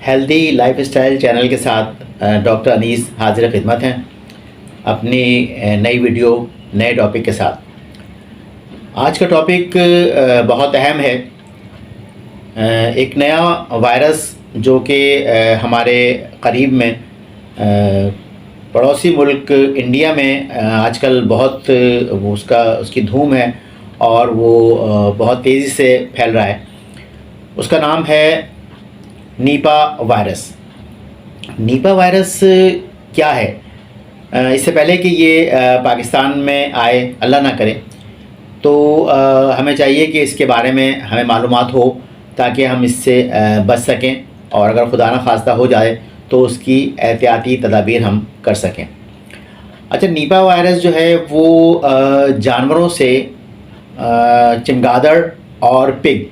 Healthy life style channel کے ساتھ doctor انیس حاضر خدمت ہیں اپنی نئی ویڈیو نئے ٹاپک کے ساتھ۔ آج کا ٹاپک بہت اہم ہے۔ ایک نیا وائرس جو کہ ہمارے قریب میں پڑوسی ملک انڈیا میں آج کل بہت اس کی دھوم ہے اور وہ بہت تیزی سے پھیل رہا ہے۔ اس کا نام ہے نیپا وائرس۔ نیپا وائرس کیا ہے؟ اس سے پہلے کہ یہ پاکستان میں آئے، اللہ نہ کرے، تو ہمیں چاہیے کہ اس کے بارے میں ہمیں معلومات ہو تاکہ ہم اس سے بچ سکیں، اور اگر خدا نہ خواستہ ہو جائے تو اس کی احتیاطی تدابیر ہم کر سکیں۔ اچھا، نیپا وائرس جو ہے وہ جانوروں سے چمگادڑ اور پگ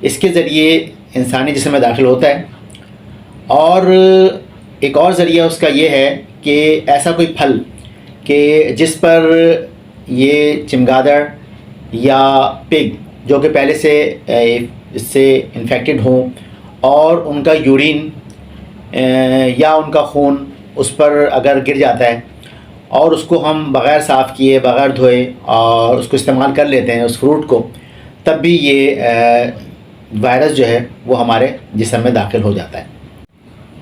اس کے ذریعے انسانی جسم میں داخل ہوتا ہے، اور ایک اور ذریعہ اس کا یہ ہے کہ ایسا کوئی پھل کہ جس پر یہ چمگادڑ یا پگ جو کہ پہلے سے اس سے انفیکٹڈ ہوں اور ان کا یورین یا ان کا خون اس پر اگر گر جاتا ہے اور اس کو ہم بغیر صاف کیے، بغیر دھوئے اور اس کو استعمال کر لیتے ہیں اس فروٹ کو، تب بھی یہ وائرس جو ہے وہ ہمارے جسم میں داخل ہو جاتا ہے۔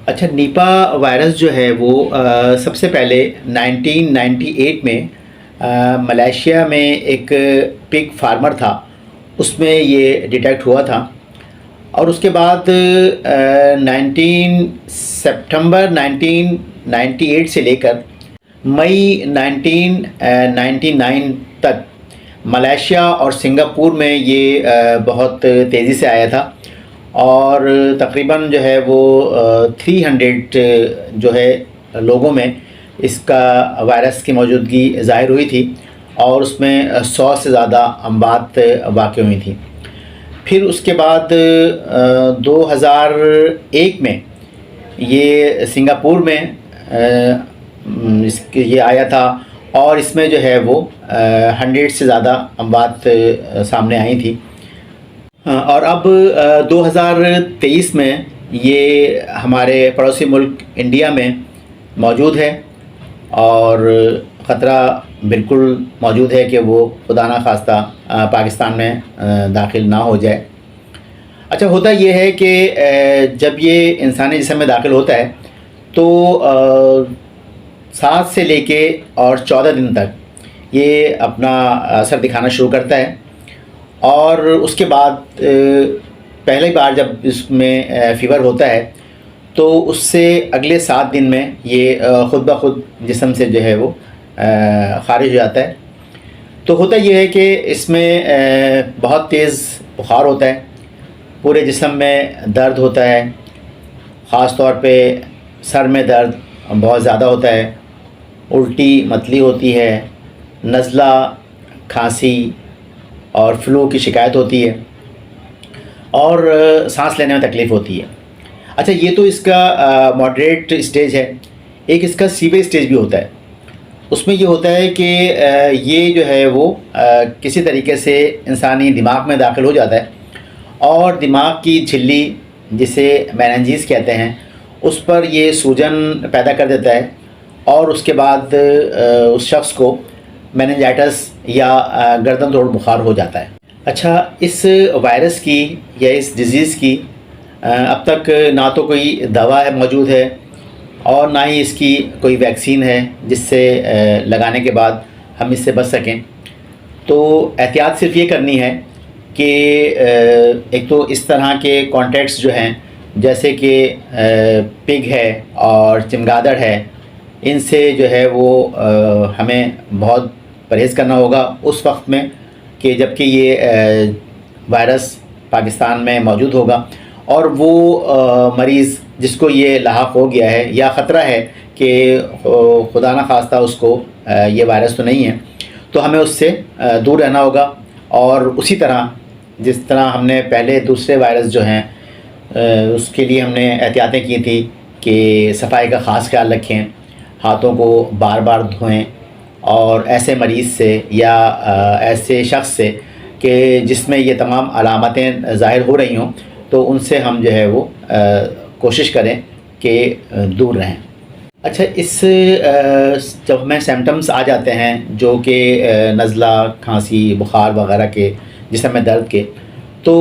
اچھا، نیپا وائرس جو ہے وہ سب سے پہلے 1998 میں ملیشیا میں ایک پگ فارمر تھا، اس میں یہ ڈیٹیکٹ ہوا تھا، اور اس کے بعد 19 سپٹمبر 1998 سے لے کر مئی 1999 تک ملیشیا اور سنگاپور میں یہ بہت تیزی سے آیا تھا، اور تقریباً جو ہے وہ 300 جو ہے لوگوں میں اس کا وائرس کی موجودگی ظاہر ہوئی تھی، اور اس میں 100 سے زیادہ اموات واقع ہوئی تھیں۔ پھر اس کے بعد 2001 میں یہ سنگاپور میں یہ آیا تھا، اور اس میں جو ہے وہ 100 سے زیادہ اموات سامنے آئی تھی، اور اب 2023 میں یہ ہمارے پڑوسی ملک انڈیا میں موجود ہے، اور خطرہ بالکل موجود ہے کہ وہ خدا نہ خواستہ پاکستان میں داخل نہ ہو جائے۔ اچھا، ہوتا یہ ہے کہ جب یہ انسانی جسم میں داخل ہوتا ہے تو 7 سے لے کے اور 14 دن تک یہ اپنا اثر دکھانا شروع کرتا ہے، اور اس کے بعد پہلی بار جب اس میں فیور ہوتا ہے تو اس سے اگلے 7 دن میں یہ خود بخود جسم سے جو ہے وہ خارج ہو جاتا ہے۔ تو ہوتا یہ ہے کہ اس میں بہت تیز بخار ہوتا ہے، پورے جسم میں درد ہوتا ہے، خاص طور پہ سر میں درد بہت زیادہ ہوتا ہے، الٹی متلی ہوتی ہے، نزلہ، کھانسی اور فلو کی شکایت ہوتی ہے، اور سانس لینے میں تکلیف ہوتی ہے۔ اچھا، یہ تو اس کا ماڈریٹ اسٹیج ہے۔ ایک اس کا سیویج اسٹیج بھی ہوتا ہے۔ اس میں یہ ہوتا ہے کہ یہ جو ہے وہ کسی طریقے سے انسانی دماغ میں داخل ہو جاتا ہے، اور دماغ کی جھلی جسے میننجیز کہتے ہیں اس پر یہ سوجن پیدا کر دیتا ہے، اور اس کے بعد اس شخص کو میننجائٹس یا گردن توڑ بخار ہو جاتا ہے۔ اچھا، اس وائرس کی یا اس ڈیزیز کی اب تک نہ تو کوئی دوا موجود ہے، اور نہ ہی اس کی کوئی ویکسین ہے جس سے لگانے کے بعد ہم اس سے بچ سکیں۔ تو احتیاط صرف یہ کرنی ہے کہ ایک تو اس طرح کے کانٹیکٹس جو ہیں جیسے کہ پگ ہے اور چمگادڑ ہے، ان سے جو ہے وہ ہمیں بہت پرہیز کرنا ہوگا اس وقت میں کہ جب کہ یہ وائرس پاکستان میں موجود ہوگا، اور وہ مریض جس کو یہ لاحق ہو گیا ہے یا خطرہ ہے کہ خدا نہ خواستہ اس کو یہ وائرس تو نہیں ہے، تو ہمیں اس سے دور رہنا ہوگا، اور اسی طرح جس طرح ہم نے پہلے دوسرے وائرس جو ہیں اس کے لیے ہم نے احتیاطیں کی تھی کہ صفائی کا خاص خیال رکھیں، ہاتھوں کو بار بار دھوئیں، اور ایسے مریض سے یا ایسے شخص سے کہ جس میں یہ تمام علامتیں ظاہر ہو رہی ہوں تو ان سے ہم جو ہے وہ کوشش کریں کہ دور رہیں۔ اچھا، اس جب ہمیں سمٹمس آ جاتے ہیں جو کہ نزلہ، کھانسی، بخار وغیرہ کے، جسم میں درد کے، تو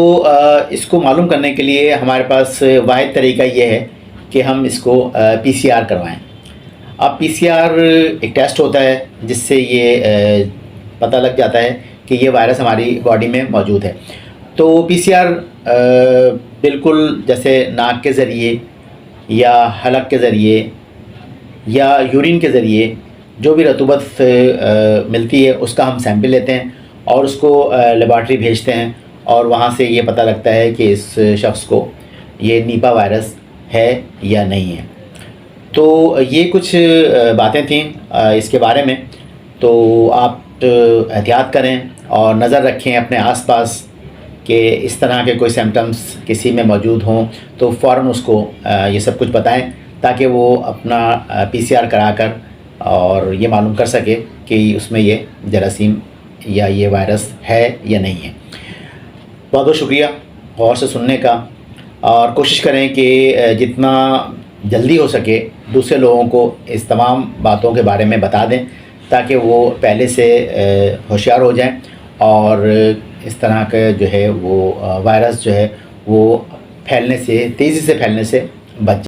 اس کو معلوم کرنے کے لیے ہمارے پاس واحد طریقہ یہ ہے کہ ہم اس کو PCR کروائیں۔ اب PCR ایک ٹیسٹ ہوتا ہے جس سے یہ پتہ لگ جاتا ہے کہ یہ وائرس ہماری باڈی میں موجود ہے۔ تو PCR بالکل جیسے ناک کے ذریعے یا حلق کے ذریعے یا یورین کے ذریعے جو بھی رطوبت ملتی ہے اس کا ہم سیمپل لیتے ہیں اور اس کو لیبارٹری بھیجتے ہیں، اور وہاں سے یہ پتہ لگتا ہے کہ اس شخص کو یہ نیپا وائرس ہے یا نہیں ہے۔ تو یہ کچھ باتیں تھیں اس کے بارے میں۔ تو آپ احتیاط کریں اور نظر رکھیں اپنے آس پاس کہ اس طرح کے کوئی سمٹمز کسی میں موجود ہوں تو فوراً اس کو یہ سب کچھ بتائیں تاکہ وہ اپنا PCR کرا کر اور یہ معلوم کر سکے کہ اس میں یہ جراثیم یا یہ وائرس ہے یا نہیں ہے۔ بہت بہت شکریہ غور سے سننے کا، اور کوشش کریں کہ جتنا جلدی ہو سکے دوسرے لوگوں کو اس تمام باتوں کے بارے میں بتا دیں تاکہ وہ پہلے سے ہوشیار ہو جائیں اور اس طرح کا جو ہے وہ وائرس جو ہے وہ تیزی سے پھیلنے سے بچ جائے۔